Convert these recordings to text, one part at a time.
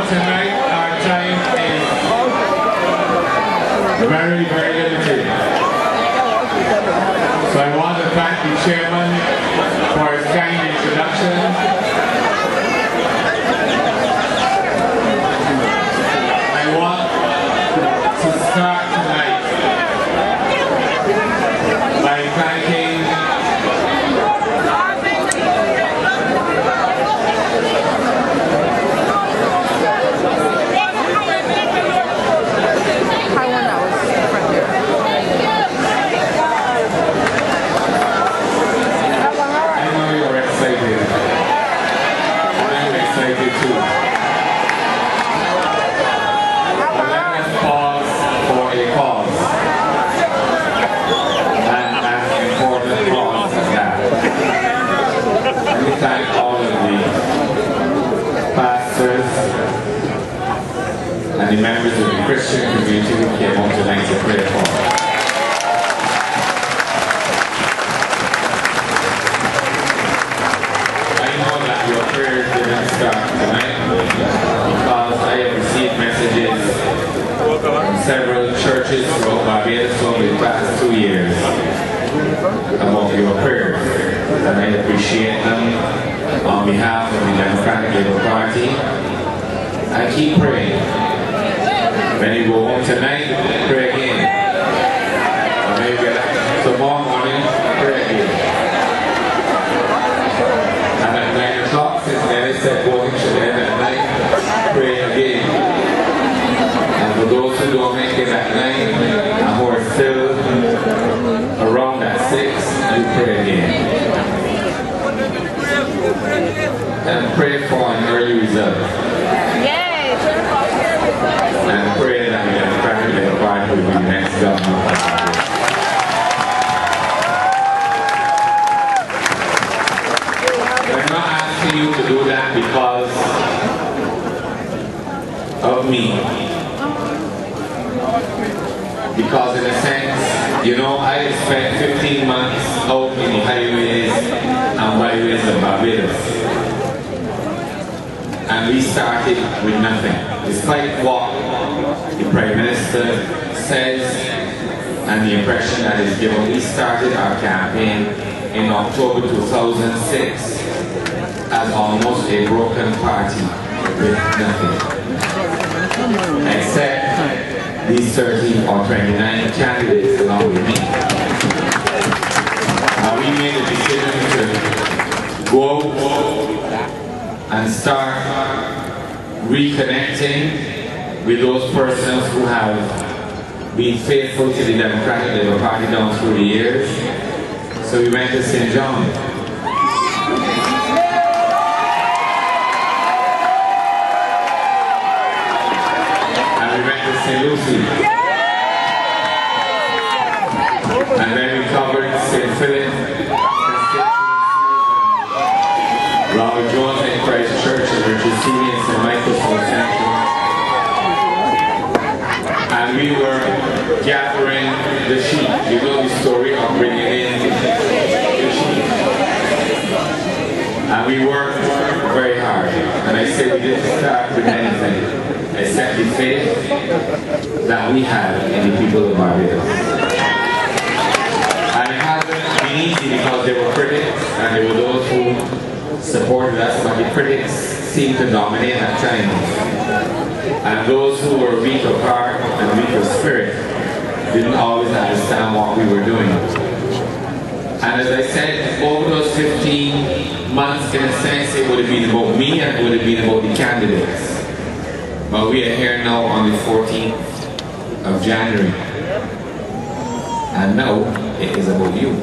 tonight our time is very, very limited. So I want to thank the chairman for his kind introduction. I want to start tonight by thanking thank all of the pastors and the members of the Christian community who came home tonight to pray for. I know that your prayers didn't start tonight because I have received messages from several churches throughout Barbados over the past 2 years about your prayers. And I appreciate them on behalf of the Democratic Labour Party. I keep praying. When you go home tonight, pray again. And when you get up tomorrow morning, pray again. And at 9 o'clock, since Nelly said going to the end at night, pray again. And for those who don't make it at 9 and who are still around at 6, you pray again. And pray for an early result. Yay! And pray that the Democratic Labour Party will be the next government. I'm not asking you to do that because of me. Because in a sense, you know, I spent 15 months out in the highways and byways of Barbados. And we started with nothing. Despite what the Prime Minister says and the impression that is given, we started our campaign in October 2006 as almost a broken party with nothing. Except these 30 or 29 candidates along with me. We made a decision to go and start reconnecting with those persons who have been faithful to the Democratic Labour Party down through the years. So we went to St. John. And we went to St. Lucie. And then we covered St. Philip, Robert Jones and Christ Church, and Richard City and St. Michael's South Central. And we were gathering the sheep. You know the story of bringing in the sheep. And we worked very hard. And I said we didn't start with anything except the faith that we had in the people of Barbados. Easy because there were critics and there were those who supported us, but the critics seemed to dominate at times. And those who were weak of heart and weak of spirit didn't always understand what we were doing. And as I said, over those 15 months, in a sense, it would have been about me and it would have been about the candidates. But we are here now on the 14th of January. And now it is about you.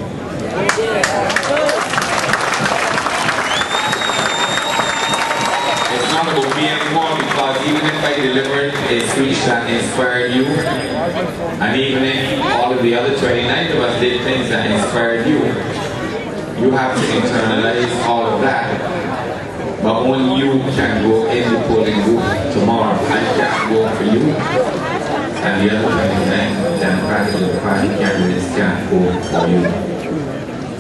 It's not about me anymore because even if I delivered a speech that inspired you, and even if all of the other 29 of us did things that inspired you, you have to internalize all of that. But only you can go in the polling booth tomorrow. I can't go for you, and the other 29 Democratic Party candidates can't go for you.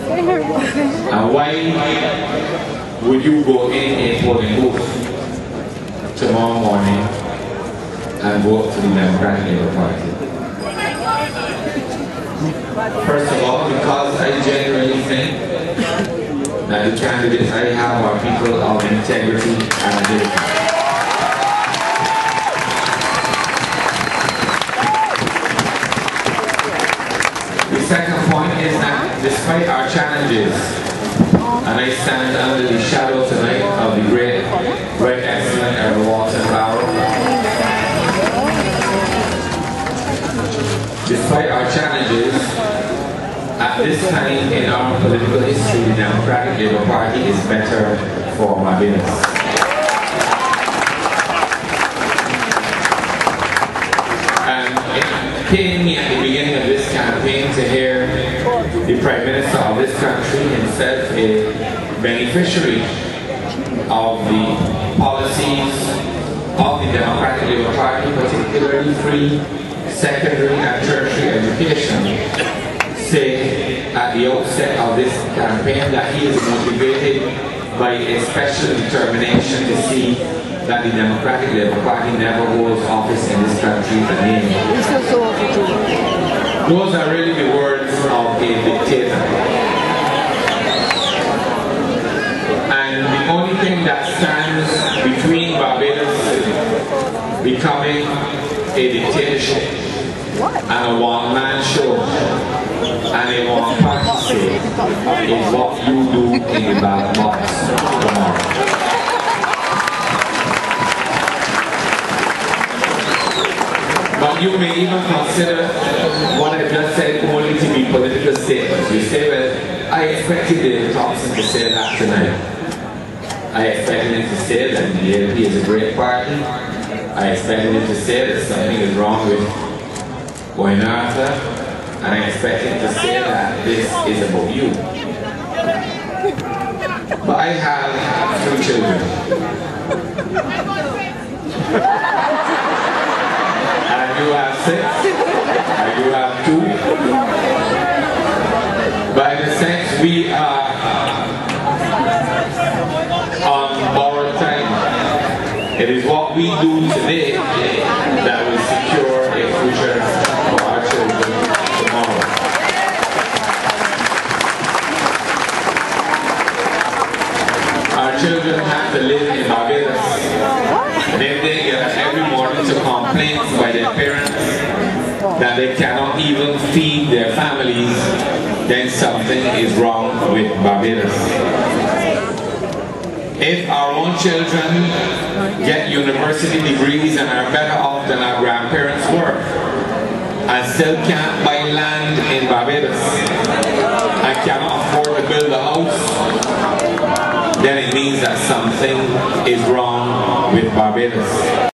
And why would you go in a polling booth tomorrow morning and vote for the Democratic Labour Party. First of all, because I genuinely think that the candidates I have are people of integrity and ability. The second point is that despite our challenges, and I stand under the shadow tonight of the great, very excellent Earl Walton Barrow. Despite our challenges, at this time in our political history, the Democratic Labour Party is better for Barbados. And it pained me at the beginning of this campaign to hear the Prime Minister of this country, himself a beneficiary of the policies of the Democratic Labour Party, particularly free secondary and tertiary education, say at the outset of this campaign that he is motivated by a special determination to see that the Democratic Labour Party never holds office in this country again. Those are really the words of a dictator. And the only thing that stands between Barbados becoming a dictatorship and a one-man show and a one-party state is what you do in the ballot box tomorrow. But you may even consider what I just said only to be political statements. You say, well, I expected David Thompson to say that tonight. I expected him to say that the ALP is a great party. I expected him to say that something is wrong with going after. And I expect him to say that this is about you. But I have 2 children. I do have 6. I do have 2. But in a sense, we are on borrowed time. It is what we do today that will secure a future for our children tomorrow. Our children have to live in Barbados. And if they get up every morning to complaints by their parents that they cannot even feed their families, then something is wrong with Barbados. If our own children get university degrees and are better off than our grandparents were, and still can't buy land in Barbados, and cannot afford to build a house, then it means that something is wrong with Barbados.